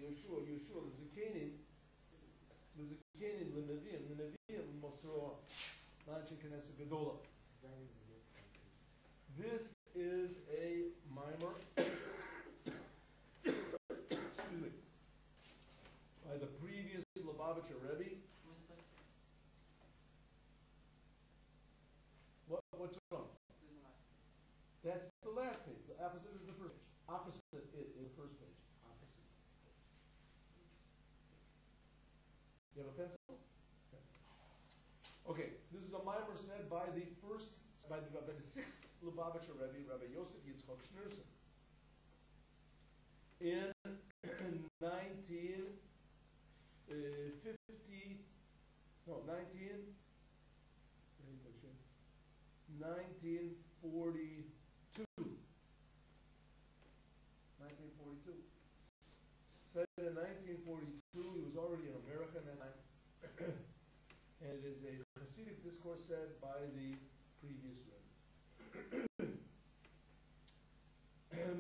Yeshua, Yeshua, the Zikanim, the Nevi'im, Mosro, Lanchi Knesset Gedola. This is a mimer, excuse me, by the previous Lubavitcher Rebbe. What's wrong? That's the last page. The opposite is the first page. Opposite is the first page. Opposite. You have a pencil? Okay. This is a mimer said by the sixth Lubavitcher Rebbe, Rabbi Yosef Yitzchok Schneerson, in 1942. 1942. Said in 1942, he was already in America at that time, and it is a Hasidic discourse said by the previous Rebbe.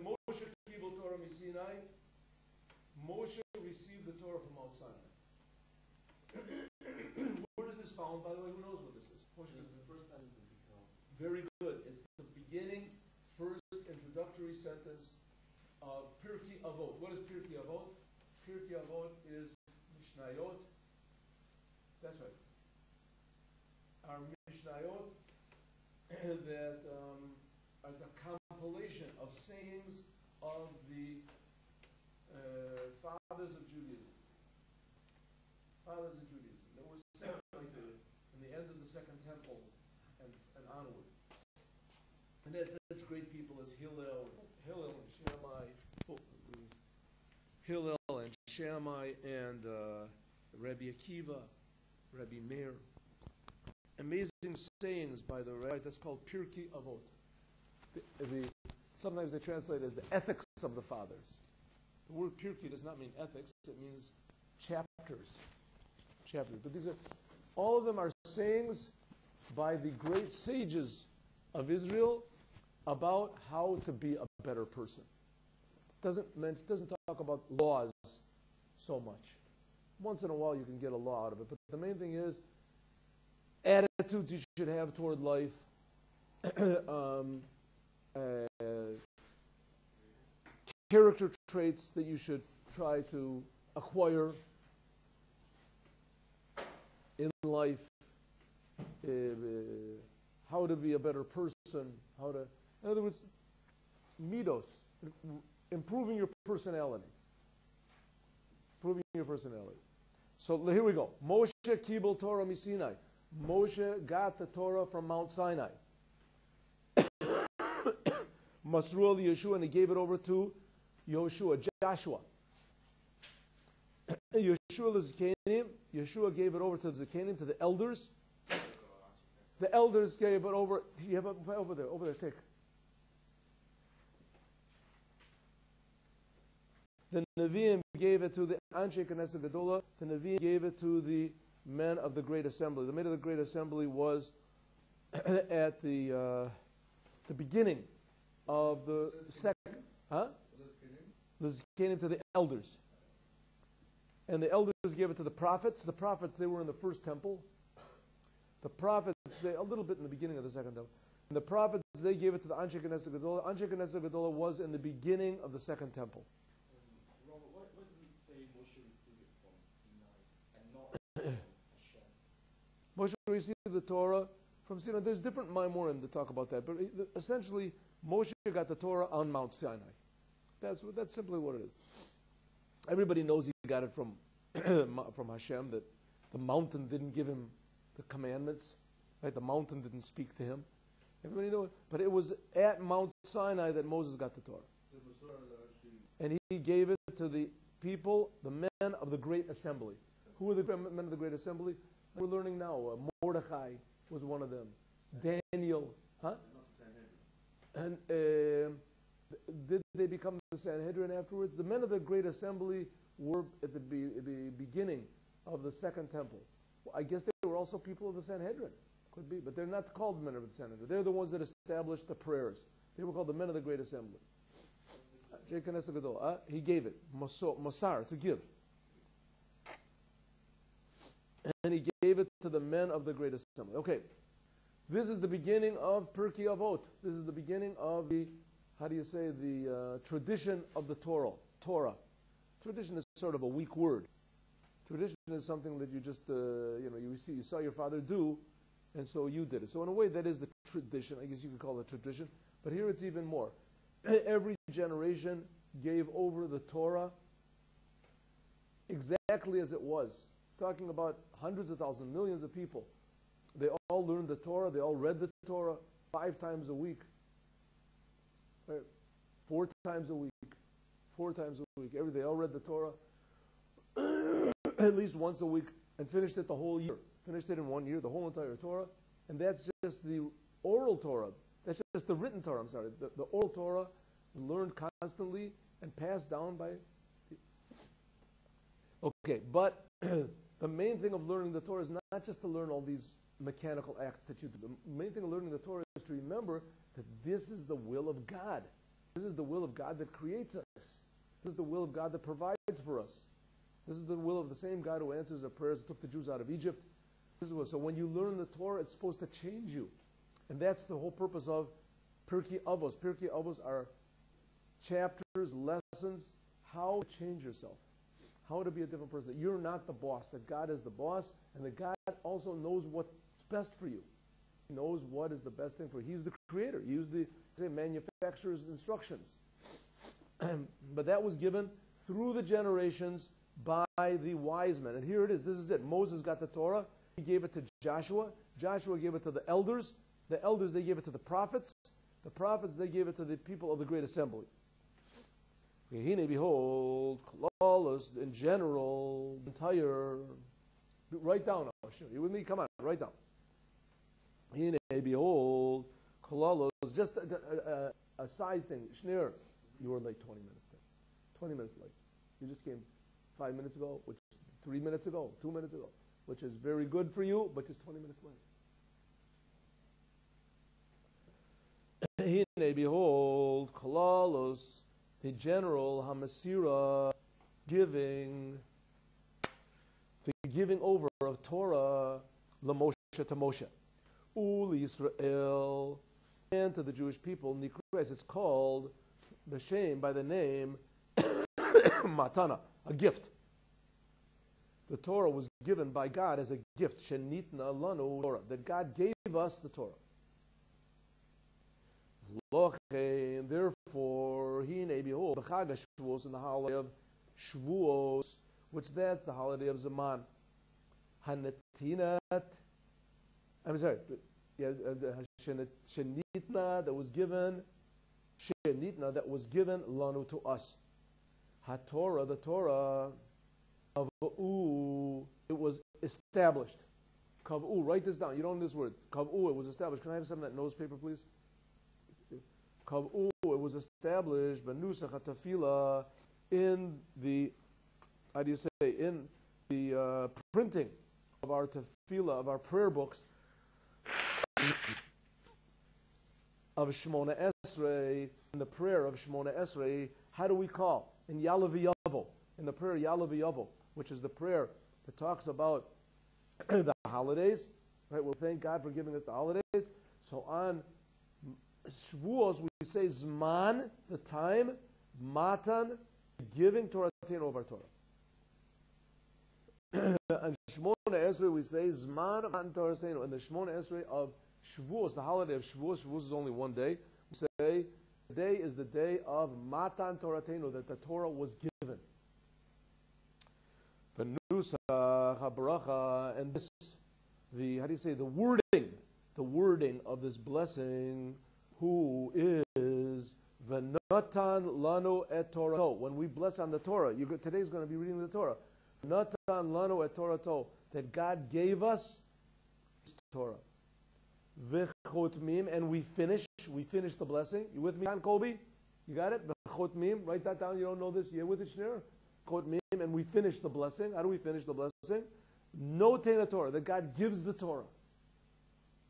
Moshe Kibul Torah Misinai. Moshe received the Torah from Mount Sinai. Where is this found? By the way, who knows what this is? The first sentence of Zikron. Very good. It's the beginning, first introductory sentence of Pirkei Avot. What is Pirkei Avot? Pirkei Avot is Mishnayot. That's right. Our Mishnayot that it's a compilation of sayings of the fathers of Judaism. Fathers of Judaism. That were said like in the end of the Second Temple and onward. And there's such great people as Hillel and Shammai and Rabbi Akiva, Rabbi Meir. Amazing sayings by the rabbis. That's called Pirkei Avot. Sometimes they translate it as the ethics of the fathers. The word Pirkei does not mean ethics. It means chapters. But these are, all of them are sayings by the great sages of Israel about how to be a better person. It doesn't talk about laws so much. Once in a while you can get a law out of it, but the main thing is attitudes you should have toward life, character traits that you should try to acquire in life, how to be a better person, in other words, midos, improving your personality. So here we go. Moshe Kibul Torah Misinai. Moshe got the Torah from Mount Sinai. Masru Yeshua, and he gave it over to Joshua. Yeshua gave it over to the Zikanim, to the elders. The elders gave it over. You have it over there, take. The Nevi'im gave it to the Anshe Knesset Gedola. The Nevi'im gave it to the men of the Great Assembly. The men of the Great Assembly was at the beginning of the second. The Zikanim to the elders. And the elders gave it to the prophets. The prophets, they were in the first temple. The prophets, a little bit in the beginning of the second temple. And the prophets, they gave it to the Anshe Knesset Gedola. Anshe Knesset Gedola was in the beginning of the second temple. Robert, what does it say Moshe received it from Sinai and not from Hashem? Moshe received the Torah from Sinai. There's different Maimorim that talk about that, but essentially, Moshe got the Torah on Mount Sinai. That's simply what it is. Everybody knows he got it from Hashem, that the mountain didn't give him the commandments, right? The mountain didn't speak to him. Everybody knows it. But it was at Mount Sinai that Moses got the Torah. And he gave it to the people, the men of the Great Assembly. Who were the men of the Great Assembly? We're learning now. Mordechai was one of them. Daniel. And did they become the Sanhedrin afterwards? The men of the Great Assembly were at the beginning of the Second Temple. Well, I guess they were also people of the Sanhedrin. Could be, but they're not called men of the Sanhedrin. They're the ones that established the prayers. They were called the men of the Great Assembly. He gave it. Masar, to give. And he gave it to the men of the great assembly. Okay. This is the beginning of Pirkei Avot. This is the beginning of the, tradition of the Torah. Tradition is sort of a weak word. Tradition is something that you just, you saw your father do, and so you did it. So in a way, that is the tradition. I guess you could call it tradition. But here it's even more. Every generation gave over the Torah exactly as it was. Talking about hundreds of thousands, millions of people. They all learned the Torah. They all read the Torah 5 times a week. Right? 4 times a week. 4 times a week. They all read the Torah at least once a week and finished it the whole year. Finished it in 1 year, the whole entire Torah. And that's just the oral Torah. That's just the written Torah, I'm sorry. The oral Torah learned constantly and passed down by... Okay, but the main thing of learning the Torah is not just to learn all these mechanical acts that you do. The main thing of learning the Torah is to remember that this is the will of God. This is the will of God that creates us. This is the will of God that provides for us. This is the will of the same God who answers our prayers, that took the Jews out of Egypt. So when you learn the Torah, it's supposed to change you. And that's the whole purpose of Pirkei Avos. Pirkei Avos are chapters, lessons, how to change yourself. How to be a different person. That you're not the boss, that God is the boss, and that God also knows what's best for you. He knows what is the best thing for you. He's the creator. He used the manufacturer's instructions. But that was given through the generations by the wise men. And here it is. This is it. Moses got the Torah. He gave it to Joshua. Joshua gave it to the elders. The elders, they gave it to the prophets. The prophets, they gave it to the people of the great assembly. Behold, Klawless in general, entire. Write down. You with me? Come on, write down. Behold, Klawless. Just a side thing. Schneer, you were late 20 minutes. 20 minutes late. You just came 5 minutes ago, which 3 minutes ago, 2 minutes ago, which is very good for you, but just 20 minutes late. Behold, Klawless. The general Hamasira giving over of Torah Lamoshe to Moshe, Ul Yisrael, and to the Jewish people. Nikres, it's called B'Shem by the name Matana, a gift. The Torah was given by God as a gift. Shenitna lanu Torah, that God gave us the Torah. Therefore, behold, the Chag HaShavuos, in the holiday of Shavuos, which that's the holiday of Zaman. Hanatinat, I'm sorry, Shenitna, that was given, Shenitna, that was given, Lanu, to us. HaTorah, the Torah, Kav'u, it was established. Kav'u, write this down, you don't know this word. Kav'u, it was established. Can I have some of that nose paper, please? Kav'u, it was established, Benusach HaTafila, in the, in the printing of our tefillah, of our prayer books, of Shemona Esrei, in the prayer of Shemona Esrei. How do we call? In Ya'aleh V'Yavo, in the prayer Ya'aleh V'Yavo, which is the prayer that talks about the holidays, right? We'll thank God for giving us the holidays. So on Shavuos, we say Zman, the time, Matan, giving Torah over Torah. And Shemona Esrei, we say Zman, Matan Torah, and the Shemona Esrei of Shavuos, the holiday of Shavuos. Shavuos is only one day. We say the day is the day of Matan Torah, that the Torah was given. V'nusach habracha, and this, the wording of this blessing, who is V'natan lanu et Torah. When we bless on the Torah, today's going to be reading the Torah. V'natan lanu et Torah, that God gave us Torah. V'chotmim, and we finish the blessing. You with me, John Colby? You got it? V'chotmim, write that down. You don't know this. You with it, Schneer? Chotmim, and we finish the blessing. How do we finish the blessing? Noten Torah, that God gives the Torah.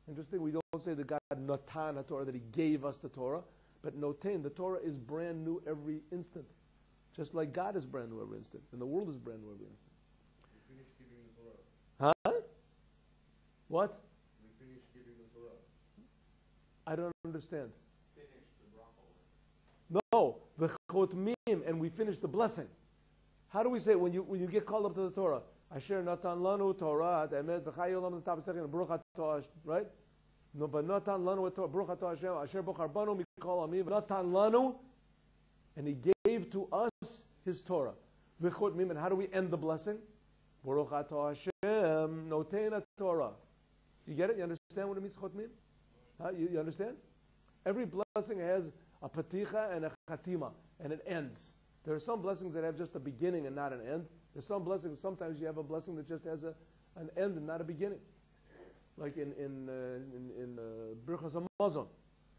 Interesting, we don't say that God natan Torah, that He gave us the Torah, But notain, the Torah is brand new every instant. Just like God is brand new every instant. And the world is brand new every instant. We finished giving the Torah. Huh? What? We finished giving the Torah. I don't understand. Finish the bracha. No, the chotmim, and we finish the blessing. How do we say it when you get called up to the Torah? Asher natan lanu Torah emet v'chayolam n'tavsechin brucha Torah, right? No, but natan lanu Torah brucha Torah Hashem asher bochar banu mikol amim natan lanu, and He gave to us His Torah. V'chotmim, and how do we end the blessing? Baruch atah Hashem notein Torah. You get it? You understand what it means, chotmim? Huh? You understand? Every blessing has a paticha and a chatima, and it ends. There are some blessings that have just a beginning and not an end. There's some blessings, sometimes you have a blessing that just has an end and not a beginning. Like in Birchas Hamazon,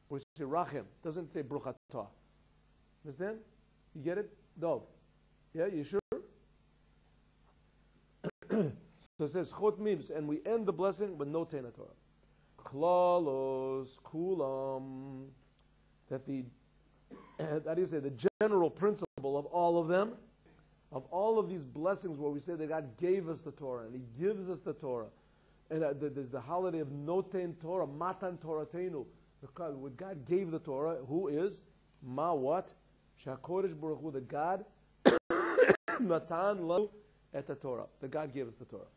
where you say Rachem, doesn't say Bruch Atah. Understand? You get it? Dov. Yeah, you sure? So it says Chot Mibs, and we end the blessing with no Tena Torah. Klalos, Kulam, that is the general principle of all of them, of all of these blessings where we say that God gave us the Torah and He gives us the Torah. And there's the holiday of Noten Torah, Matan Toratenu. When God gave the Torah, who is? Ma what? Shakodesh Baruch Hu, the God, Matan Lo et the Torah. The God gave us the Torah.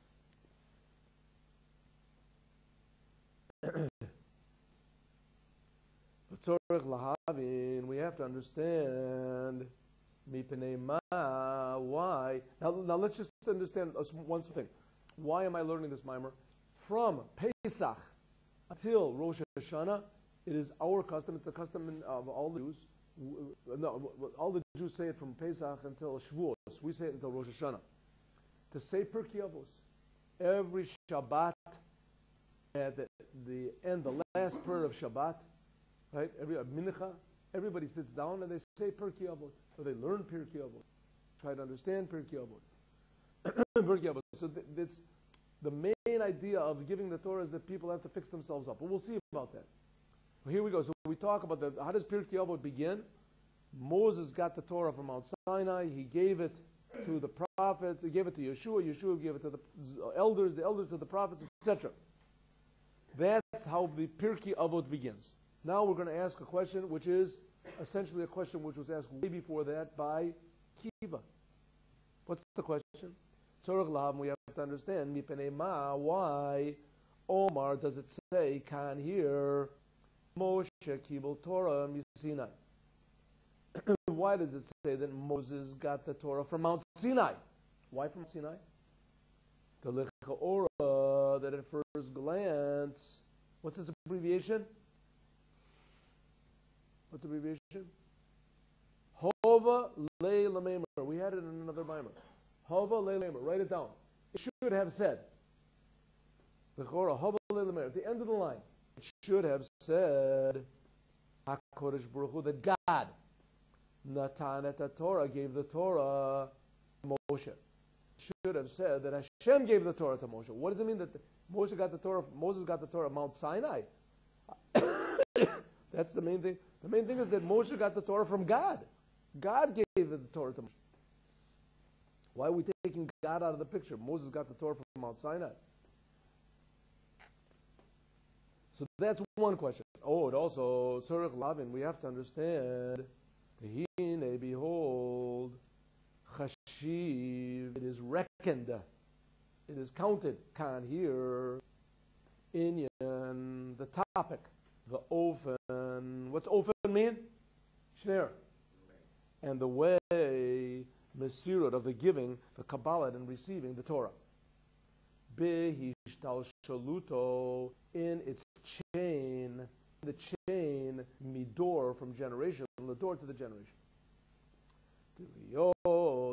We have to understand why. Now let's just understand one thing. Why am I learning this mimer? From Pesach until Rosh Hashanah, it is our custom. It's the custom of all the Jews. No, all the Jews say it from Pesach until Shavuos. We say it until Rosh Hashanah. To say Pirkei Avos every Shabbat at the end, the last prayer of Shabbat, right? Every Mincha, everybody sits down and they say Pirkei Avot, or they learn Pirkei Avot, try to understand Pirkei Avot. Pirkei Avot. So that's the main idea of giving the Torah is that people have to fix themselves up. But we'll see about that. Well, here we go. So we talk about how does Pirkei Avot begin? Moses got the Torah from Mount Sinai. He gave it to the prophets. He gave it to Yeshua. Yeshua gave it to the elders to the prophets, etc. That's how the Pirkei Avot begins. Now we're going to ask a question, which is essentially a question which was asked way before that by Kiva. What's the question? Tzorach lav, we have to understand, Mipenei ma, why Omar does it say, can here, Moshe kibel Torah Sinai? Why does it say that Moses got the Torah from Mount Sinai? Why from Sinai? The Lechaora, that at first glance, what's this abbreviation? What's the abbreviation? Hova le lamemer. We had it in another mimer. Hova le lamemer. Write it down. It should have said. Hova le lamemer. At the end of the line, it should have said HaKodesh Baruch Hu, that God, Natan et Torah, gave the Torah to Moshe. Should have said that Hashem gave the Torah to Moshe. What does it mean that Moses got the Torah at Mount Sinai? That's the main thing. The main thing is that Moshe got the Torah from God. God gave the Torah to Moshe. Why are we taking God out of the picture? Moses got the Torah from Mount Sinai. So that's one question. Oh, it also, Tzorech Lavin, we have to understand, Tehine, behold, Chashiv, it is reckoned, it is counted, Kan here, Inyan, the topic, the Ofen. What's Ofen mean? Shner. And the way, Mesirut, of the giving, the Kabbalah, and receiving the Torah. Behishtal Shaluto, in its chain, the chain, Midor, from generation, from the door to the generation.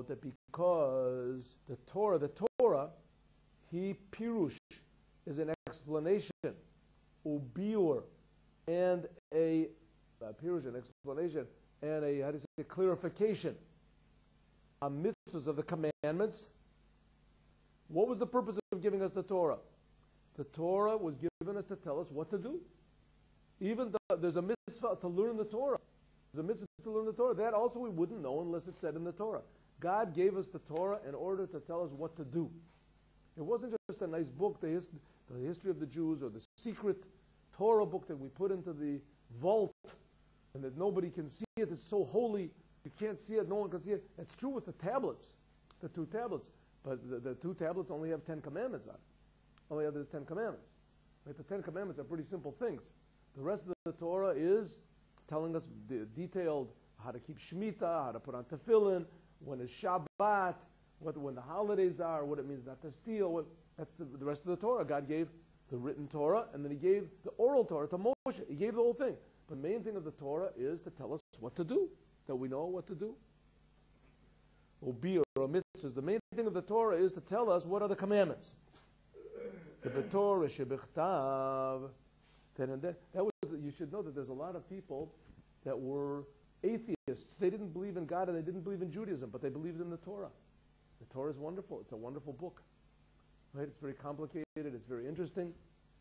That because the Torah, he pirush, is an explanation, ubiur, and a pirush, an explanation, and a clarification on mitzvahs of the commandments. What was the purpose of giving us the Torah? The Torah was given us to tell us what to do. Even though there's a mitzvah to learn the Torah. There's a mitzvah to learn the Torah. That also we wouldn't know unless it said in the Torah. God gave us the Torah in order to tell us what to do. It wasn't just a nice book, the history of the Jews, or the secret Torah book that we put into the vault and that nobody can see it. It's so holy, you can't see it, no one can see it. It's true with the tablets, the 2 tablets. But the 2 tablets only have 10 commandments on it. Only have there's 10 commandments. Right? The 10 commandments are pretty simple things. The rest of the Torah is telling us detailed how to keep Shemitah, how to put on tefillin, when is Shabbat, when the holidays are, what it means not to steal. That's the rest of the Torah. God gave the written Torah, and then He gave the oral Torah to Moshe. He gave the whole thing. But the main thing of the Torah is to tell us what to do, that we know what to do. Obi or mitzvahs. The main thing of the Torah is to tell us what are the commandments. The Torah shebichtav. You should know that there's a lot of people that were atheists. They didn't believe in God and they didn't believe in Judaism, but they believed in the Torah. The Torah is wonderful. It's a wonderful book. Right? It's very complicated. It's very interesting.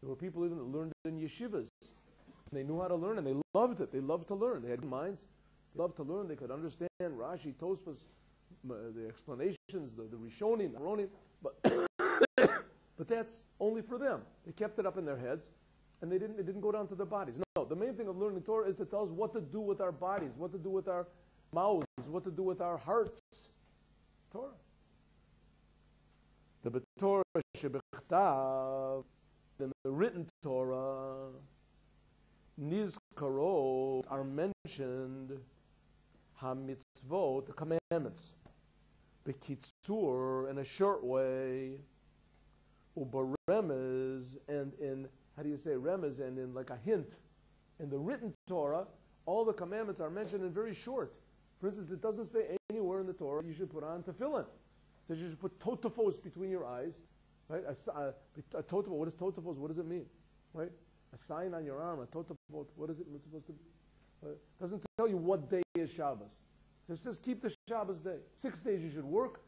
There were people even that learned in yeshivas. And they knew how to learn and they loved it. They loved to learn. They had good minds. They loved to learn. They could understand Rashi, Tosfos, the explanations, the Rishonim, the Aronim. But that's only for them. They kept it up in their heads and it didn't go down to their bodies. No, the main thing of learning Torah is to tell us what to do with our bodies, what to do with our mouths, what to do with our hearts. Torah. The Torah shebichtav, then the written Torah, nizkarot, are mentioned, ha-mitzvot, the commandments, bekitzur, in a short way, ubaremez, and in, how do you say remez, and in like a hint. In the written Torah, all the commandments are mentioned in very short. For instance, it doesn't say anywhere in the Torah you should put on tefillin. It says you should put totafos between your eyes. Right? A totafos, what is totafos? What does it mean? Right? A sign on your arm, a totafos, what is it supposed to be? It doesn't tell you what day is Shabbos. It says keep the Shabbos day. 6 days you should work,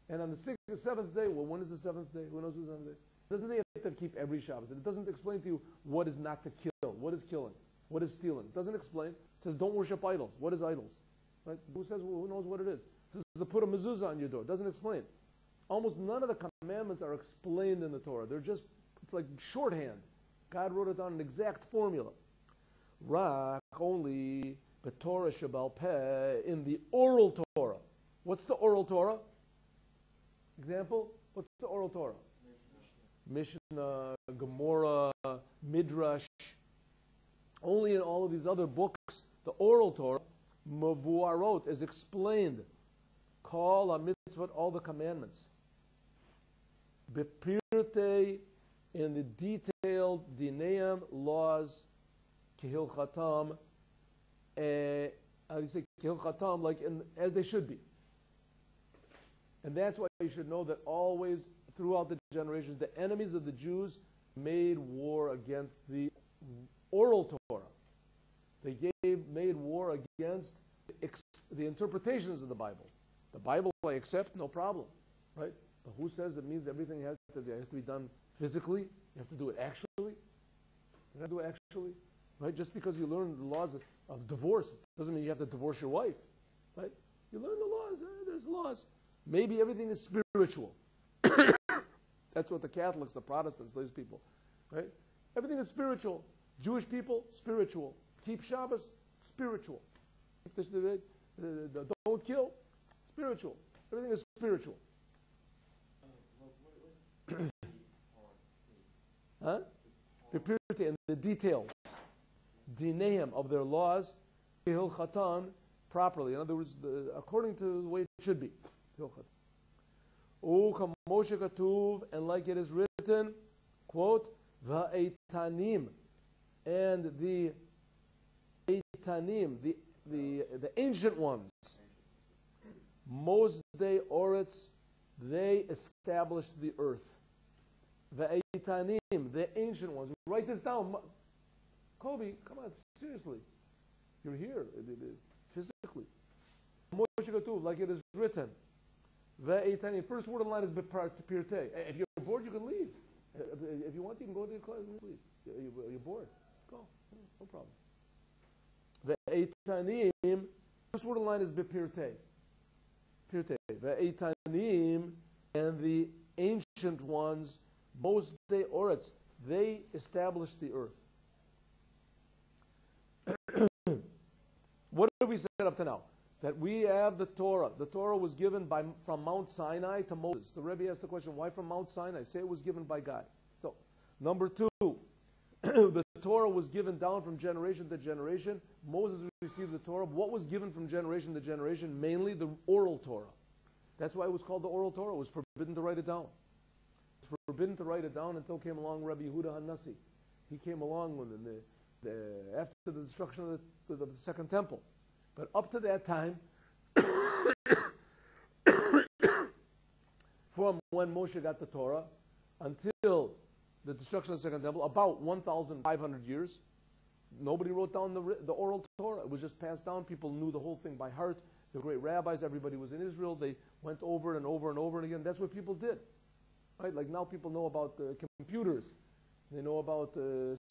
and on the 7th day, well, when is the 7th day? Who knows the 7th day? It doesn't say you have to keep every Shabbos. It doesn't explain to you what is not to kill, what is killing, what is stealing. It doesn't explain. It says don't worship idols. What is idols? Right? Who says? Well, who knows what it is? It says to put a mezuzah on your door. It doesn't explain. Almost none of the commandments are explained in the Torah. They're just, it's like shorthand. God wrote it down an exact formula. Rak, only the Torah Shabbal Peh, in the oral Torah. What's the oral Torah? Example? What's the oral Torah? Mishnah, Gemara, Midrash. Only in all of these other books, the oral Torah, Mavuarot, is explained. Call a mitzvot, all the commandments. Bepirte, in the detailed dineim laws, kehilchatam, how do you say kehilchatam, like as they should be. And that's why you should know that always, throughout the generations, the enemies of the Jews made war against the oral Torah. They made war against the interpretations of the Bible. The Bible I accept, no problem, right? But who says it means everything has to be done physically? You have to do it actually. You have to do it actually, right? Just because you learn the laws of divorce doesn't mean you have to divorce your wife, right? You learn the laws. There's laws. Maybe everything is spiritual. That's what the Catholics, the Protestants, those people, right? Everything is spiritual. Jewish people, spiritual. Keep Shabbos, spiritual. Don't kill, spiritual. Everything is spiritual. Huh? Purity and the details, dineim of their laws, hilchatan, properly. In other words, according to the way it should be. Moshe Katuv, and like it is written, quote, va'etanim, and the etanim, the ancient ones, Mosdei Oretz, they established the earth. Va'etanim, the ancient ones. Write this down. Kobe, come on, seriously. You're here, physically. Moshe Katuv, like it is written. Va'etanim, first word in line is Pirtei. If you're bored, you can leave. If you want, you can go to your class and leave. You're bored. Go. No problem. Ve'etanim, first word in line is bepirtei. Pirtei. Ve'etanim, and the ancient ones, Mosdei Oretz, they established the earth. What have we said up to now? That we have the Torah. The Torah was given from Mount Sinai to Moses. The Rebbe asked the question, why from Mount Sinai? Say it was given by God. So, number two, the Torah was given down from generation to generation. Moses received the Torah. What was given from generation to generation? Mainly the oral Torah. That's why it was called the oral Torah. It was forbidden to write it down. It was forbidden to write it down until came along Rabbi Yehuda HaNasi. He came along when after the destruction of the Second Temple. But up to that time, from when Moshe got the Torah until the destruction of the Second Temple, about 1,500 years, nobody wrote down the oral Torah. It was just passed down. People knew the whole thing by heart. The great rabbis, everybody was in Israel. They went over and over and over and again. That's what people did. Right? Like now people know about computers. They know about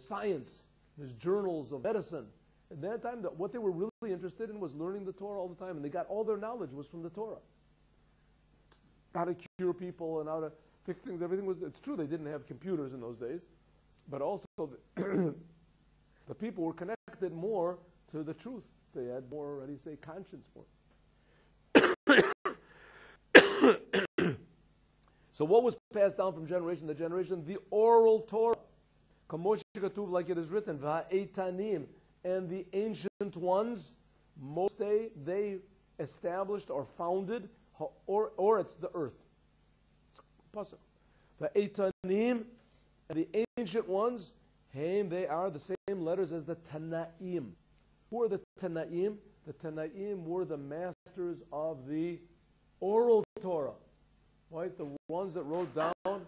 science. There's journals of medicine. At that time, what they were really interested in was learning the Torah all the time, and they got all their knowledge was from the Torah. How to cure people and how to fix things. Everything was. It's true they didn't have computers in those days, but also the people were connected more to the truth. They had more, how do you say, conscience for it. So what was passed down from generation to generation? The oral Torah. Kamoshe Katuv, like it is written, Va'etanim, and the ancient ones, they established or founded, or it's the earth. Va'etanim, and the ancient ones, they are the same letters as the Tanaim. Who are the Tanaim? The Tanaim were the masters of the oral Torah. Right? The ones that wrote down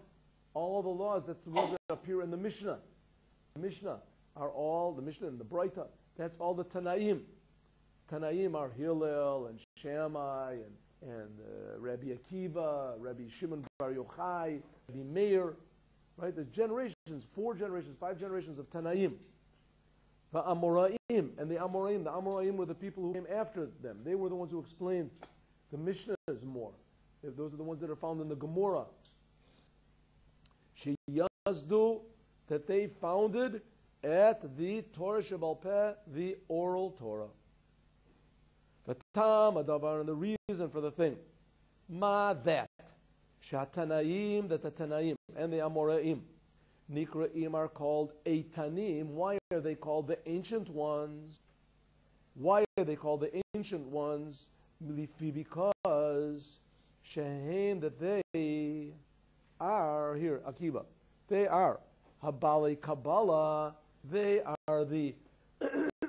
all the laws, that's the ones that appear in the Mishnah. The Mishnah are all, the Mishnah and the Braita, that's all the Tanaim. Tanaim are Hillel and Shammai and Rabbi Akiva, Rabbi Shimon Bar Yochai, Rabbi Meir. Right? There's generations, 4 generations, 5 generations of Tanaim. The Amoraim, and the Amoraim were the people who came after them. They were the ones who explained the Mishnahs more. Those are the ones that are found in the Gemara. Sheyazdu, that they founded at the Torah Shebal Peh, the oral Torah. V'tam adavar, and the reason for the thing. Ma, that. Shatanaim, that the Tanaim, and the Amoraim. Nikraim are called Eitanim. Why are they called the ancient ones? Why are they called the ancient ones? Because Shehem, that they are, here, Akiba, they are Habali Kabbalah, they are the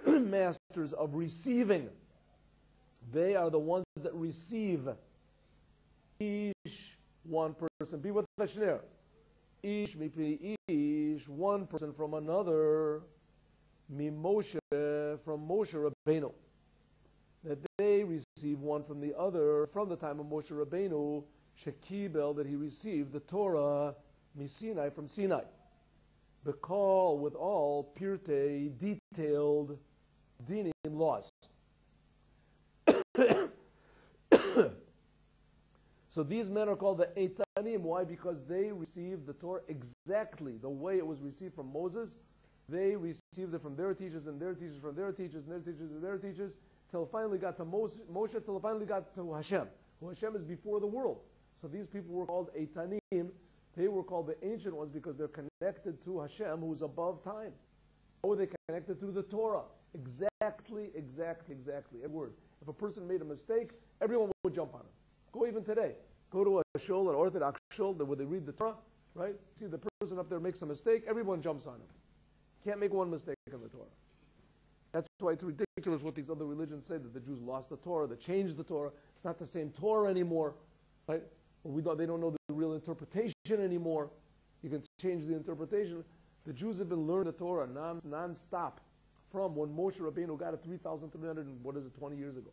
masters of receiving. They are the ones that receive. Ish, one person. Be with the Shneur. Ish mipi ish, one person from another. Mi Moshe, from Moshe Rabbeinu. That they receive one from the other from the time of Moshe Rabbeinu, Shekibel, that he received the Torah, Mi Sinai, from Sinai. Bekal, with all pirtei, detailed dinim, laws. So these men are called the Eitanim. Why? Because they received the Torah exactly the way it was received from Moses. They received it from their teachers and their teachers from their teachers and their teachers and their teachers, till it finally got to Moshe, till it finally got to Hashem. Who Hashem is before the world. So these people were called Eitanim. They were called the ancient ones because they're connected to Hashem, who is above time. How are they connected? Through the Torah. Exactly. Every word. If a person made a mistake, everyone would jump on him. Go even today. Go to a shul, an Orthodox shul, where they read the Torah, right? See the person up there makes a mistake, everyone jumps on him. Can't make one mistake in the Torah. That's why it's ridiculous what these other religions say, that the Jews lost the Torah, they changed the Torah. It's not the same Torah anymore, right? They don't know the real interpretation anymore. You can change the interpretation. The Jews have been learning the Torah non-stop from when Moshe Rabbeinu got it 3,320 years ago.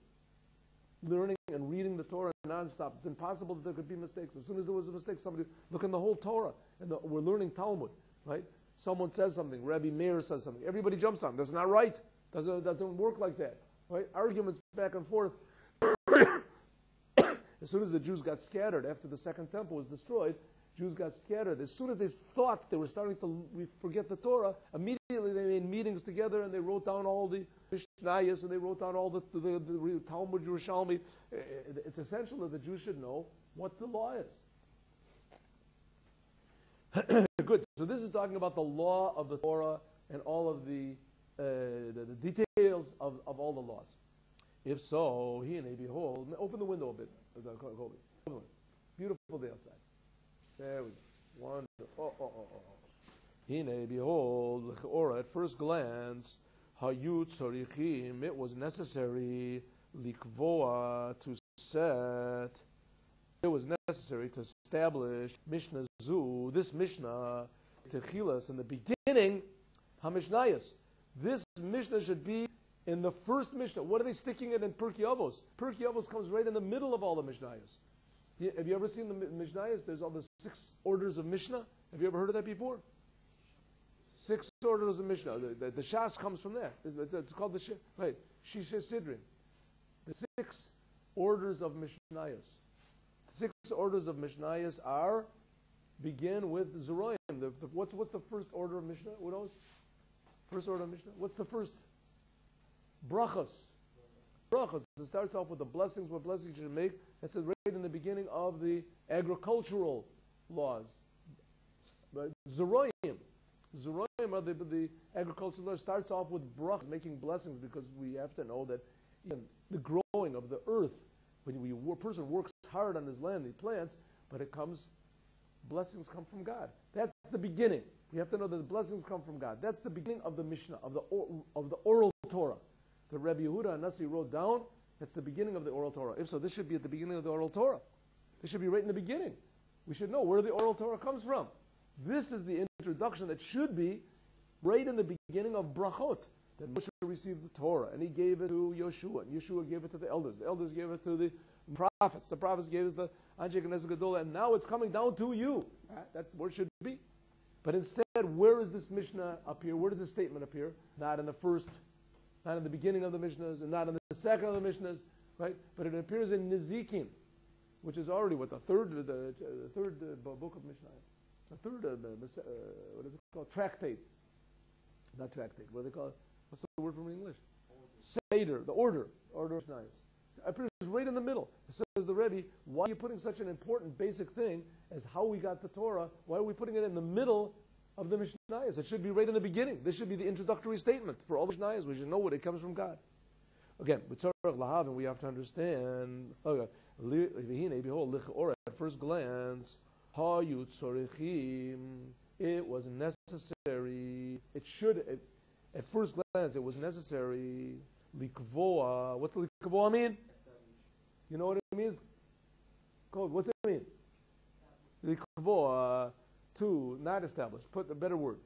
Learning and reading the Torah non-stop. It's impossible that there could be mistakes. As soon as there was a mistake, somebody look in the whole Torah. And we're learning Talmud, right? Someone says something. Rabbi Meir says something. Everybody jumps on. That's not right. Doesn't work like that. Right? Arguments back and forth. As soon as the Jews got scattered after the second temple was destroyed, Jews got scattered. As soon as they thought they were starting to forget the Torah, immediately they made meetings together and they wrote down all the Mishnayos and they wrote down all the Talmud Yerushalmi. It's essential that the Jews should know what the law is. Good. So this is talking about the law of the Torah and all of the details of all the laws. If so, behold, open the window a bit. Beautiful day outside. There we go. Wonderful. Behold, at first glance, it was necessary, likvoa, to set, it was necessary to establish Mishnah Zu, this Mishnah, Techilas, in the beginning, HaMishnayos. This Mishnah should be in the first Mishnah. What are they sticking it in Pirkei Avos? Pirkei Avos comes right in the middle of all the Mishnayos. Have you ever seen the Mishnayos? There's all the 6 orders of Mishnah. Have you ever heard of that before? 6 orders of Mishnah. The Shas comes from there. It's called the right. Shisha Sidrin. The 6 orders of Mishnayos. The 6 orders of Mishnayos begin with Zeroyim. What's the first order of Mishnah? What else? First order of Mishnah. What's the first? Brachos. Brachos. It starts off with the blessings. What blessings you should make? That's right in the beginning of the agricultural laws. But Zeroyim are the agricultural laws. Starts off with brachos, making blessings, because we have to know that the growing of the earth, when a person works hard on his land, he plants, but blessings come from God. That's the beginning. We have to know that the blessings come from God. That's the beginning of the Mishnah, of the oral Torah. The Rabbi Yehuda Nasi wrote down, that's the beginning of the oral Torah. If so, this should be at the beginning of the oral Torah. This should be right in the beginning. We should know where the oral Torah comes from. This is the introduction that should be right in the beginning of Brachot. That Moshe received the Torah, and he gave it to Yeshua, and Yeshua gave it to the elders. The elders gave it to the prophets. The prophets gave it to the Anshe Knesset Gedolah, and now it's coming down to you. That's where it should be. But instead, where is this Mishnah appear? Where does this statement appear? Not in the first, not in the beginning of the Mishnahs, and not in the second of the Mishnahs, right? But it appears in Nezikin, which is already the third book of Mishnah. The third, what is it called? Tractate. Not tractate. What do they call it? What's the word from English? Seder, the order of Mishnah. It appears right in the middle. It says the Rebbe, why are you putting such an important basic thing as how we got the Torah? Why are we putting it in the middle of the Mishnayos? It should be right in the beginning. This should be the introductory statement for all the Mishnayos. We should know what it comes from God. Again, with Tzorach Lahavin, we have to understand. Behold, at first glance, it was necessary. It should. At first glance, it was necessary. Likvoa. What's likvoa mean? You know what it means? Code. What's it mean? Likvoa, to not establish. Put a better word.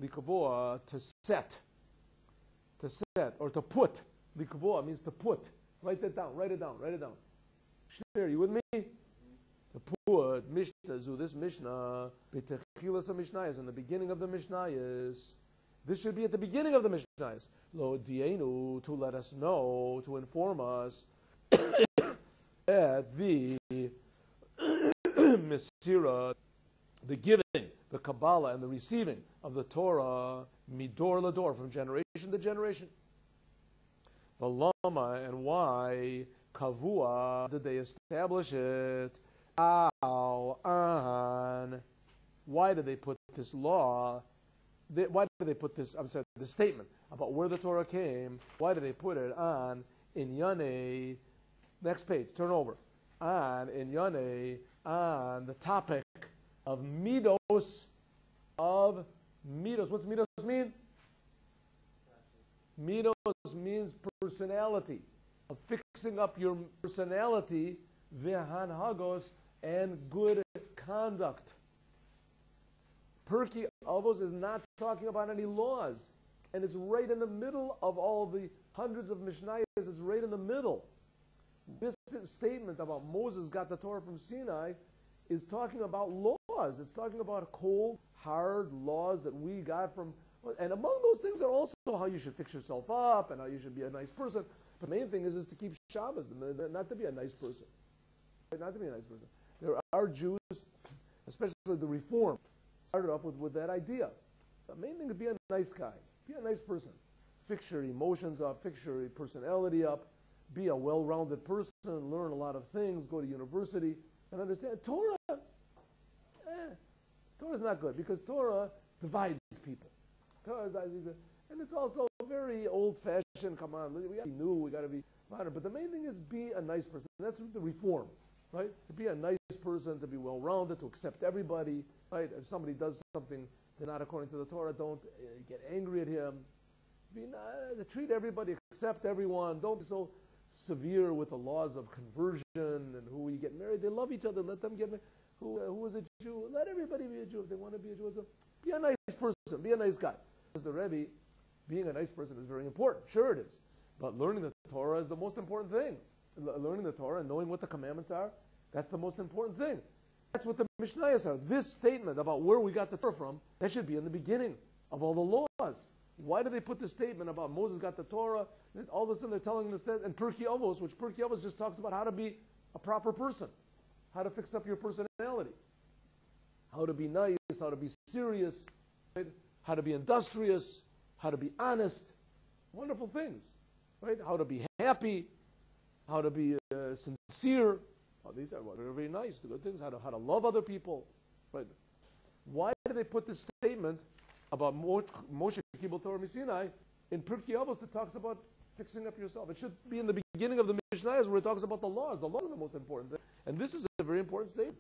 Likvoa, to set. To set or to put. Likvoa means to put. Write that down. Write it down. Write it down. Share, you with me? To put Mishnah Zu, this Mishnah, B'techilas HaMishnayos, in the beginning of the Mishnayos. This should be at the beginning of the Mishnayos. Lo dienu, to let us know, to inform us that the Mesirah, the giving, the Kabbalah, and the receiving of the Torah, midor lador, from generation to generation. The lama, and why, kavua, did they establish it? On. Why did they put this law? Why did they put this? The statement about where the Torah came. Why did they put it on in Yane? Next page, turn over. On in Yane, on the topic of midos. Of midos. What's midos mean? Midos means personality. Of fixing up your personality, v'hanhagos, and good conduct. Pirkei Avos is not talking about any laws. And it's right in the middle of all the hundreds of Mishnayos. It's right in the middle. This statement about Moses got the Torah from Sinai is talking about laws. It's talking about cold, hard laws that we got from, And among those things are also how you should fix yourself up and how you should be a nice person. But the main thing is to keep Shabbos, not to be a nice person. Not to be a nice person. There are Jews, especially the Reformed, started off with that idea. The main thing is be a nice guy. Be a nice person. Fix your emotions up. Fix your personality up. Be a well-rounded person. Learn a lot of things. Go to university. And understand. Torah is not good because Torah divides people. And it's also very old-fashioned. Come on, we got to be new. We got to be modern. But the main thing is be a nice person. That's the reform, right? To be a nice person, to be well-rounded, to accept everybody, right? If somebody does something that's not according to the Torah, don't get angry at him. To treat everybody, accept everyone. Don't be so severe with the laws of conversion and who we get married. They love each other. Let them get married. Who is a Jew? Let everybody be a Jew. If they want to be a Jew, be a nice person. Be a nice guy. As the Rebbe, being a nice person is very important. Sure it is. But learning the Torah is the most important thing. Learning the Torah and knowing what the commandments are, that's the most important thing. That's what the Mishnayos are. This statement about where we got the Torah from, that should be in the beginning of all the laws. Why do they put this statement about Moses got the Torah? And all of a sudden they're telling us that in Pirkei Avos, which Pirkei Avos just talks about how to be a proper person, how to fix up your personality, how to be nice, how to be serious, right? How to be industrious, how to be honest, wonderful things, right? How to be happy, how to be sincere. Oh, these are very nice, the good things. How to love other people, right? Why do they put this statement about Moshe Kibul Torah Misinai in Pirkei Avos that talks about fixing up yourself? It should be in the beginning of the Mishnayos where it talks about the laws. The laws are the most important thing. And this is a very important statement,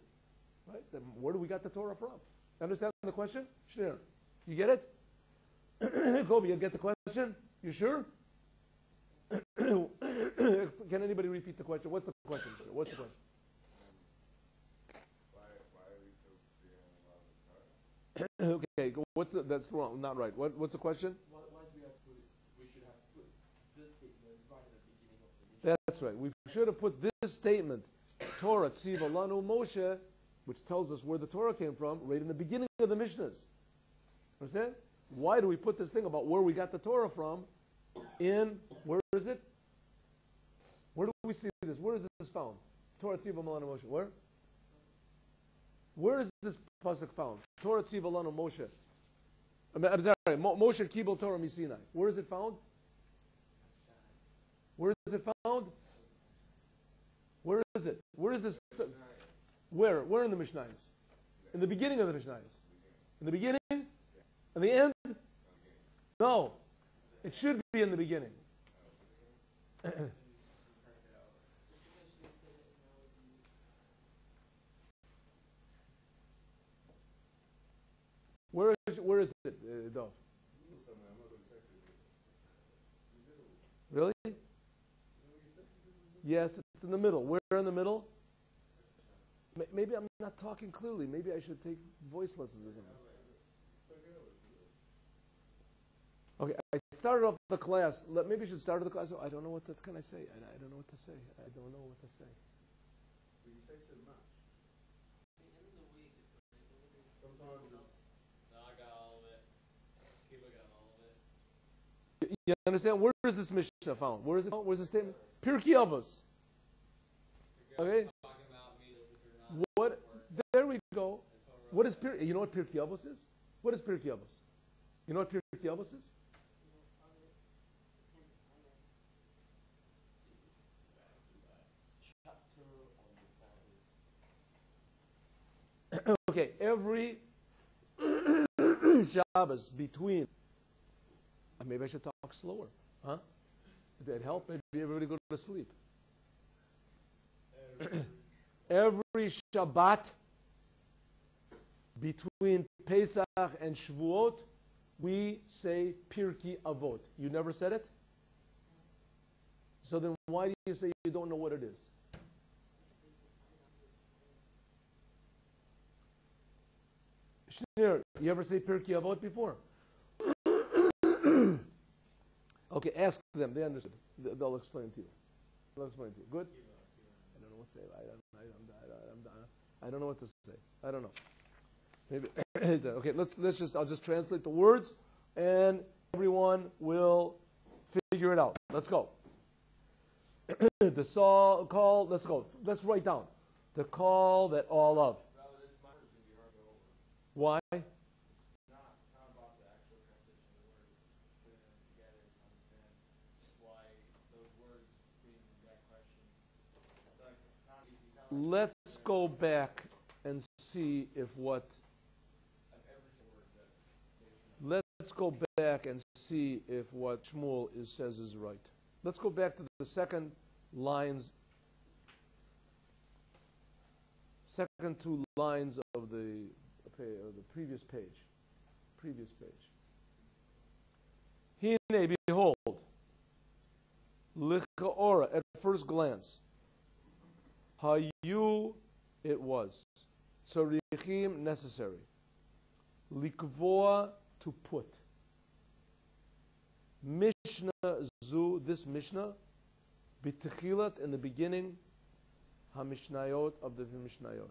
right? Then where do we get the Torah from? Understand the question? Sure. You get it? Kobe, you get the question? You sure? Can anybody repeat the question? What's the question? Sure. What's the question? Why are we so allowed the Torah? Okay, that's wrong, not right. What's the question? Why do we should have put this statement right at the beginning of the Mishnah? That's right. We should have put this statement, Torah Tziva Lanu Moshe, which tells us where the Torah came from, right in the beginning of the Mishnahs. Understand? Why do we put this thing about where we got the Torah from in, where is it? Where do we see this? Where is this found? Torah Tziva Lanu Moshe. Where? Where is this pasuk found? Torah Tziva Lanu Moshe. I'm sorry, Moshe Kibul Torah Misinai. Where is it found? Where is it found? Where is it? Where is this? Where? Where in the Mishnayos? In the beginning of the Mishnayos. In the beginning? In the end? No. It should be in the beginning. Where is it, Dov? Really? Yes, it's in the middle. Where in the middle? Maybe I'm not talking clearly. Maybe I should take voice lessons or something. Okay, I started off the class. Maybe I should start the class. I don't know what can I say. I don't know what to say. I don't know what to say. Well, you say so much. Sometimes it's... No, I got all of it. Keep looking at all of it. You understand? Where is this Mishnah found? Where is it found? Where's the statement? Pirkei Avos. Okay? Talking about me, if you're not What? There we go. What is you know what Pirkei Avos is? What is Pirkei Avos? You know what Pirkei Avos is? chapter on the Bible. Okay, every Shabbos between. Maybe I should talk slower, huh? Did that help? Maybe everybody go to sleep. Every Shabbat between Pesach and Shavuot, we say Pirkei Avot. You never said it? So then why do you say you don't know what it is? Shneur, you ever say Pirkei Avot before? Okay, ask them. They understood. They'll explain to you. They'll explain to you. Good? I don't know what to say. I don't know what to say. I don't know. Maybe. Okay, I'll just translate the words, and everyone will figure it out. Let's go. The call, let's go. Let's write down. The call that all of. Why? Let's go back and see if what. Let's go back and see if what Shmuel says is right. Let's go back to the second lines, second two lines of the previous page. Previous page. Hine, behold, lichaora, at first glance, hayu, it was, tzarichim, necessary, likvoa, to put. Mishnah zu, this Mishnah, b'techilat, in the beginning, ha-mishnayot, of the Mishnayot.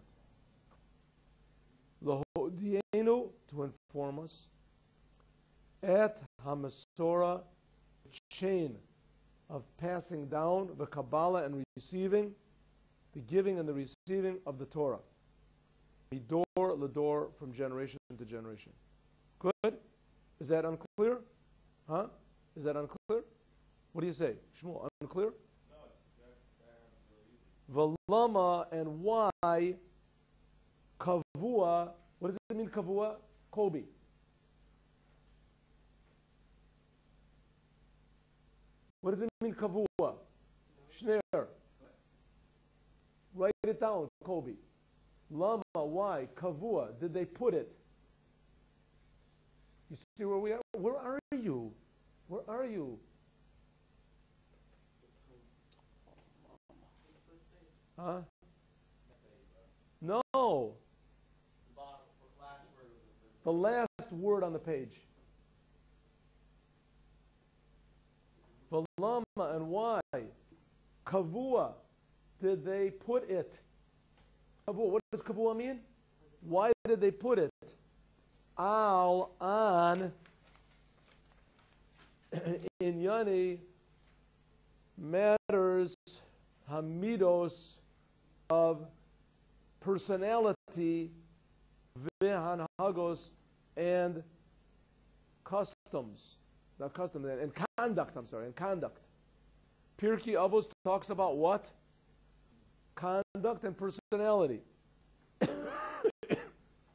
Lahodienu, to inform us, at ha-masora, chain of passing down, the Kabbalah and receiving, the giving and the receiving of the Torah. Midor ledor, from generation to generation. Good? Is that unclear? Huh? Is that unclear? What do you say? Shmuel, unclear? No, Valama, and why kavua, what does it mean kavua? Kobe. What does it mean kavua? Shneir. Write it down, Kobe. Lama, why? Kavua, did they put it? You see where we are? Where are you? Where are you? Huh? No. The last word on the page. Valama, and why? Kavua, did they put it? Kavua, what does kavua mean? Why did they put it? Al, on, in Yani, matters, hamidos, of personality, vihanhagos, and customs. Not customs, and conduct, and conduct. Pirkei Avos talks about what? Conduct and personality.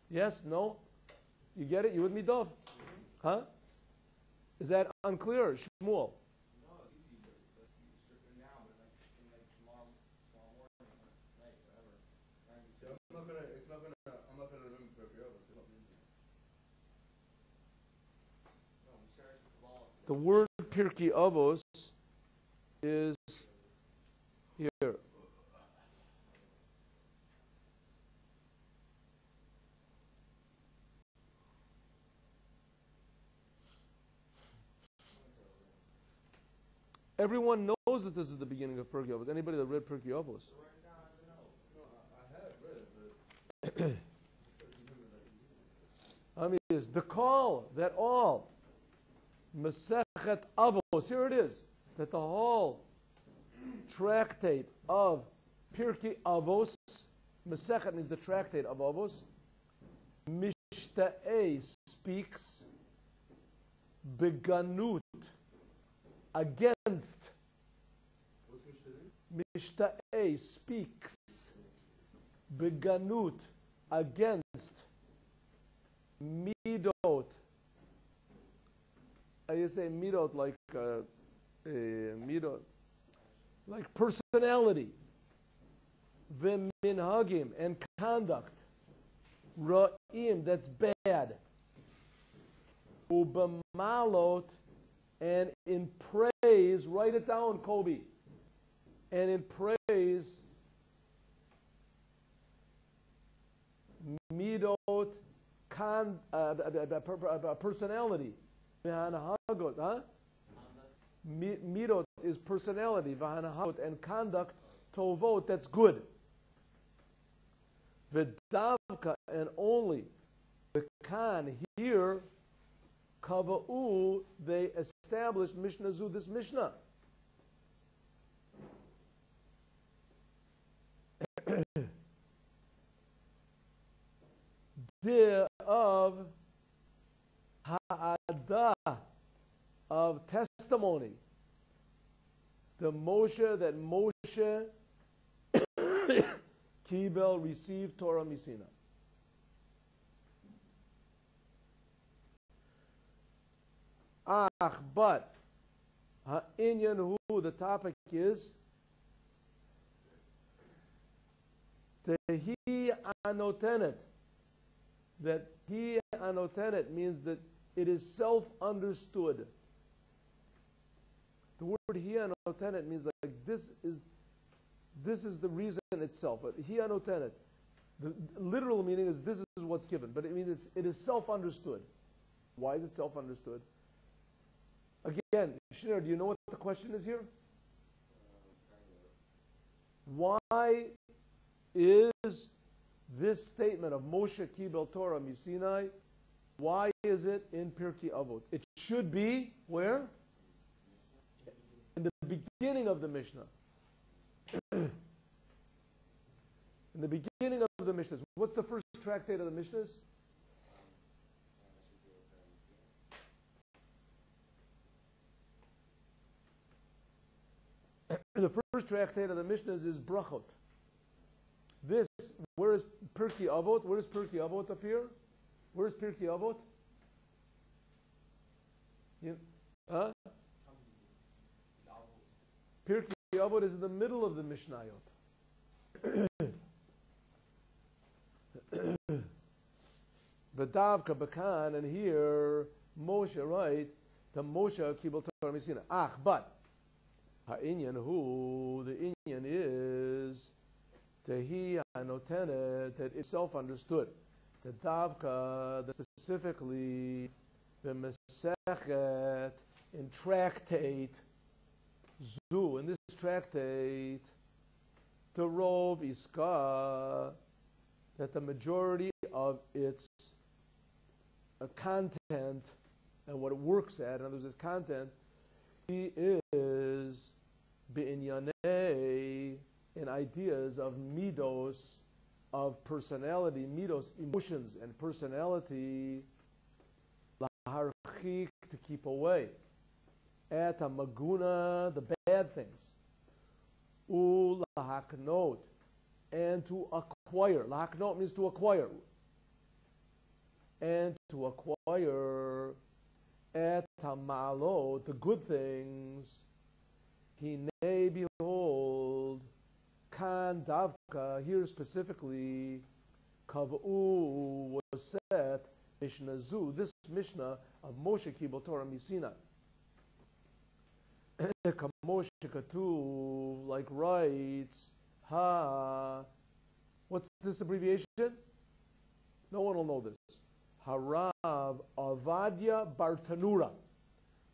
Yes? No? You get it? You with me, Dov? Huh? Is that unclear, Shmuel? I'm not gonna remember Pirkei Avos. The word Pirkei Avos is here. Everyone knows that this is the beginning of Pirkei Avos. Anybody that read Pirkei Avos? I have read it, but I mean, it's the call that all Masechet Avos. Here it is, that the whole tractate of Pirkei Avos, Masechet means the tractate of Avos. Mishta'eh speaks beganut, against. Mishta'eh speaks beganut, against. Midot. I say midot like midot, like personality. V'minhagim, and conduct. Ra'im, that's bad. U'b'malot, and in praise, write it down, Kobe. And in praise, midot, personality. Huh? Midot is personality, and conduct, tovot, that's good. V'davka, and only the kan here, Kava'u, they established Mishnah Zu, this Mishnah. Of ha'adah, of testimony. The Moshe, that Moshe Kibel received Torah Misina. But ha'inyan hu, the topic is Tehi anotenet. That he anotenet means that it is self-understood. The word he anotenet means like this is the reason itself. He anotenet. The literal meaning is this is what's given, but it means it is self-understood. Why is it self-understood? Again, Shinner, do you know what the question is here? Why is this statement of Moshe Kibel Torah Misinai, why is it in Pirkei Avot? It should be where? In the beginning of the Mishnah. In the beginning of the Mishnahs. What's the first tractate of the Mishnahs? The first tractate of the Mishnahs is Brachot. This, where is Pirkei Avot? Where does Pirkei Avot appear? Where is Pirkei Avot? Huh? Pirkei Avot is in the middle of the Mishnayot. V'davka b'kan, and here Moshe, right? The Moshe Kibel Torah Misina. But ha'inyan hu, the inyan is Tehi hanotenet, that it's self-understood. The davka, specifically the Masechet in tractate Zu, in this tractate, the Rov Iska, that the majority of its content and what it works at, in other words, its content, he is bi'inyanei, in ideas of midos, of personality, midos, emotions and personality, laharchik, to keep away, et maguna, the bad things, lahaknot, and to acquire. Lahaknot means to acquire. And to acquire et ma'alot, the good things, hinei, behold, kan davka, here specifically, kav'u, was set, Mishnah Zu, this Mishnah of Moshe Kibel Torah Misina. Moshe Katuv, like writes, what's this abbreviation? No one will know this. Harav Avadia Bartanura.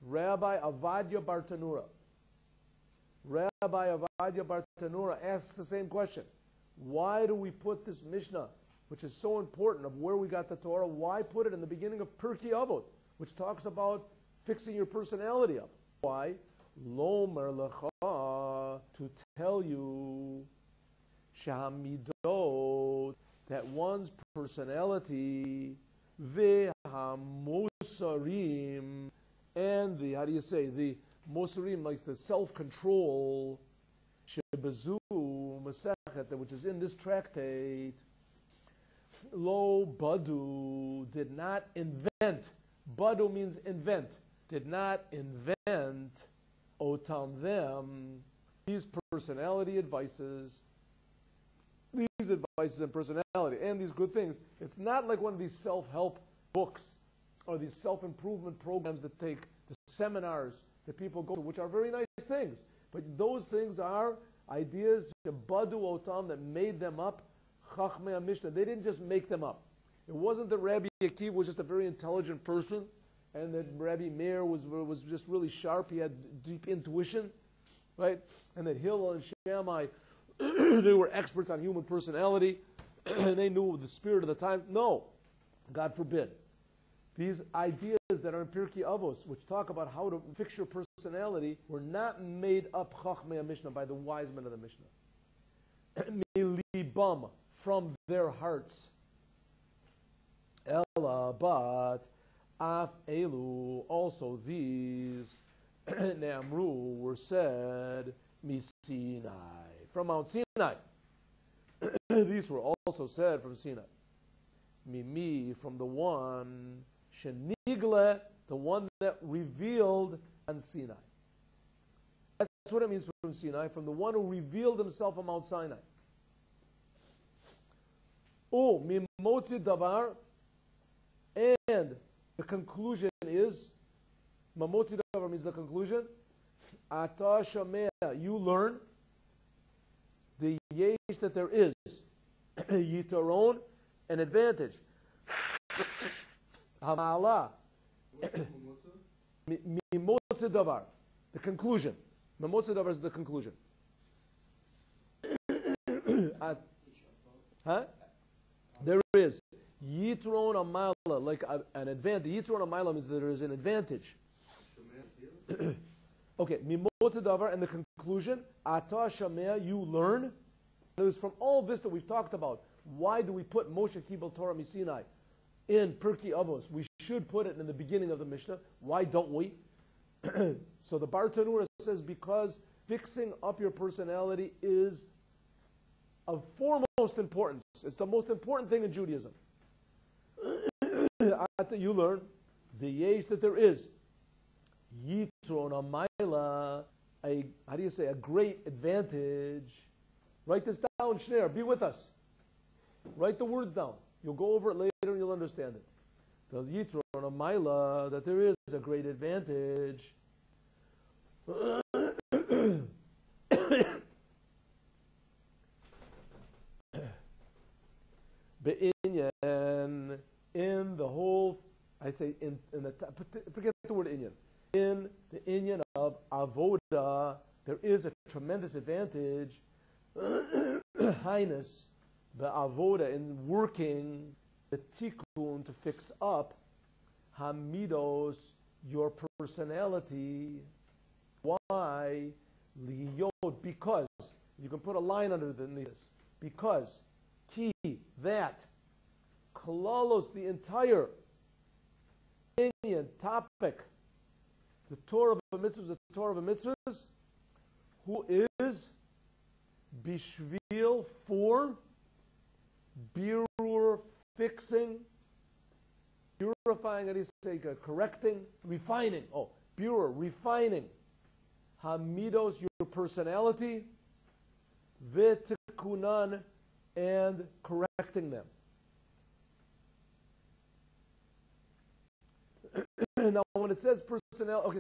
Rabbi Avadia Bartanura. Rabbi Avadia Bartanura asks the same question. Why do we put this Mishnah, which is so important of where we got the Torah, why put it in the beginning of Pirkei Avot, which talks about fixing your personality up? Why? Lomer lecha, to tell you, shahamidot, that one's personality, vehamosarim, and the, how do you say, the mosarim, like the self-control, shebezu masechet, which is in this tractate, lo badu, did not invent. Badu means invent. Did not invent otam them, these personality advices, these advices and personality, and these good things. It's not like one of these self-help books or these self-improvement programs that take the seminars that people go to, which are very nice things. But those things are ideas, badu otam, that made them up, chachmei Mishnah. They didn't just make them up. It wasn't that Rabbi Akiva was just a very intelligent person, and that Rabbi Meir was just really sharp. He had deep intuition, right? And that Hillel and Shammai, they were experts on human personality, and they knew the spirit of the time. No, God forbid. these ideas that are in Pirkei Avos, which talk about how to fix your personality, were not made up Chachmei Mishnah by the wise men of the Mishnah. Milibam, from their hearts. Ella, but Af Elu, also these Namru were said Misinai, from Mount Sinai. These were also said from Sinai. Mimi, from the one Shenigle, the one that revealed on Sinai. That's what it means from Sinai, from the one who revealed himself on Mount Sinai. Oh, Mimotzi Davar, and the conclusion is, Mamotzi Davar means the conclusion, Ata Shamea, you learn, the yesh that there is, Yitaron, an advantage. Hamala. Mimotzi Davar, the conclusion. Mimotzi Davar is the conclusion. There is Yitron Amala, like an advantage. Yitron Amala means that there is an advantage. Okay, Mimotzi Davar, and the conclusion, Ata Shamea, you learn. It was from all this that we've talked about. Why do we put Moshe Kibel Torah Misinai in Pirkei Avos? We should put it in the beginning of the Mishnah. Why don't we? So the Bar Tanura says because fixing up your personality is of foremost importance. It's the most important thing in Judaism. You learn the yesh that there is. Yitron Amayla, how do you say, a great advantage. Write this down, Shneir, be with us. Write the words down. You'll go over it later and you'll understand it. The Yitron Amayla, that there is a great advantage. Be'inyan, in the whole, I say forget the word inyan. In the inyan of avoda, there is a tremendous advantage, highness, the avoda, in working the tikkun to fix up hamidos, your personality. Why? Liyot, because, you can put a line under this, because, ki, that, kalalos, the entire Indian topic, the Torah of the mitzvahs, the Torah of the mitzvahs, who is bishvil, for, birur, fixing, purifying, how do you say, correcting, refining, birur, refining, hamidos, your personality, v'tikunan, and correcting them. Now, when it says personality, okay,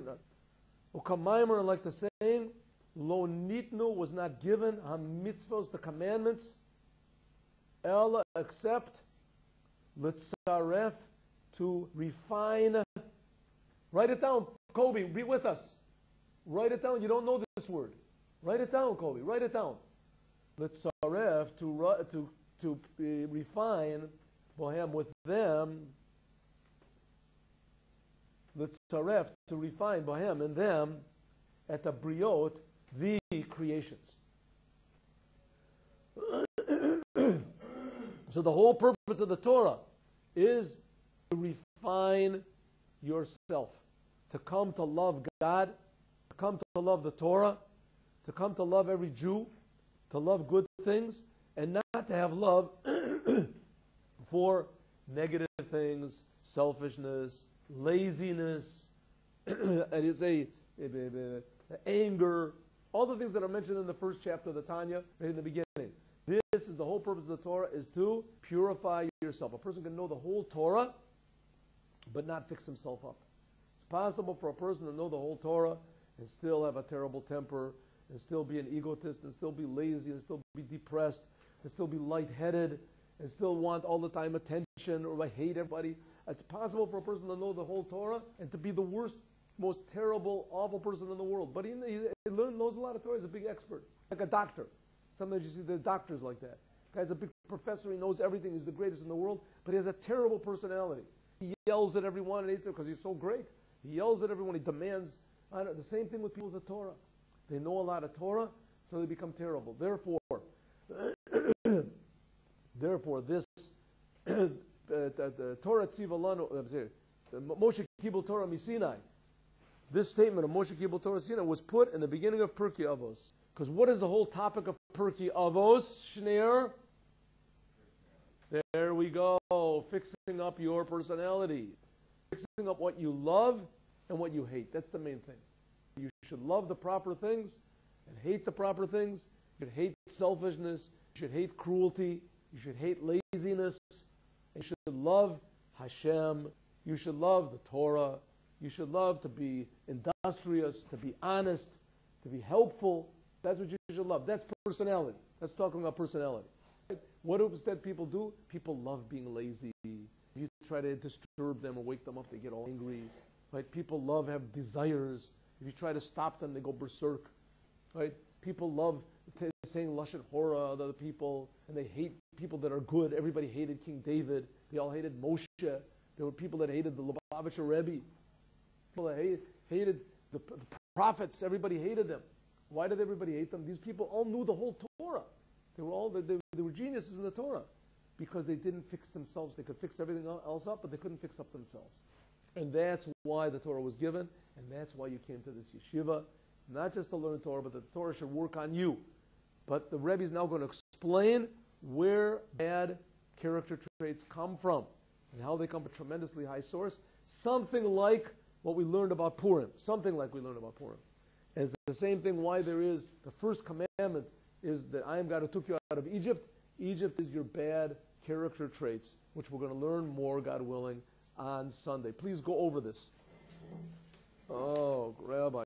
Ukamaimer, like the saying, lo nitnu, was not given, ha-mitzvos, the commandments, ela, except, litzaref, to refine. Write it down, Kobe, be with us. Write it down, you don't know this word. Write it down, Kobe, write it down. Litzaref, to refine, bohem, with them, Litzaref, to refine bohem, in them, at the briot, the creations. So the whole purpose of the Torah is to refine yourself, to come to love God, to come to love the Torah, to come to love every Jew, to love good things, and not to have love for negative things, selfishness, laziness, and you say anger, all the things that are mentioned in the first chapter of the Tanya, right in the beginning. This is the whole purpose of the Torah, is to purify yourself. A person can know the whole Torah, but not fix himself up. It's possible for a person to know the whole Torah and still have a terrible temper, and still be an egotist, and still be lazy, and still be depressed, and still be lightheaded, and still want all the time attention, or hate everybody. It's possible for a person to know the whole Torah and to be the worst, most terrible, awful person in the world. But he knows a lot of Torah. He's a big expert, like a doctor. Sometimes you see the doctors like that. Guy's a big professor. He knows everything. He's the greatest in the world, but he has a terrible personality. He yells at everyone and hates it because he's so great. He yells at everyone. He demands. The same thing with people with the Torah. They know a lot of Torah, so they become terrible. Therefore, this the Torah Tziva Lanu, Moshe Kibul Torah Misinai. This statement of Moshe Kibul Torah Sinai was put in the beginning of Pirkei Avos. Because what is the whole topic of Pirkei Avos, Shneir? There we go. Fixing up your personality. Fixing up what you love and what you hate. That's the main thing. You should love the proper things and hate the proper things. You should hate selfishness. You should hate cruelty. You should hate laziness. You should love Hashem. You should love the Torah. You should love to be industrious, to be honest, to be helpful. That's what you should love. That's personality. That's talking about personality. What do instead people do? People love being lazy. You try to disturb them or wake them up, they get all angry. Right? People have desires. If you try to stop them, they go berserk. Right? People love saying lashon hora to other people, and they hate people that are good. Everybody hated King David. They all hated Moshe. There were people that hated the Lubavitcher Rebbe. People that hated the prophets. Everybody hated them. Why did everybody hate them? These people all knew the whole Torah. They were geniuses in the Torah because they didn't fix themselves. They could fix everything else up, but they couldn't fix up themselves. And that's why the Torah was given, and that's why you came to this yeshiva, not just to learn Torah, but the Torah should work on you. But the Rebbe is now going to explain where bad character traits come from and how they come from a tremendously high source, something like what we learned about Purim. Something like we learned about Purim. It's the same thing why there is the first commandment is that I am God who took you out of Egypt. Egypt is your bad character traits, which we're going to learn more, God willing, on Sunday. Please go over this. Oh, Rabbi.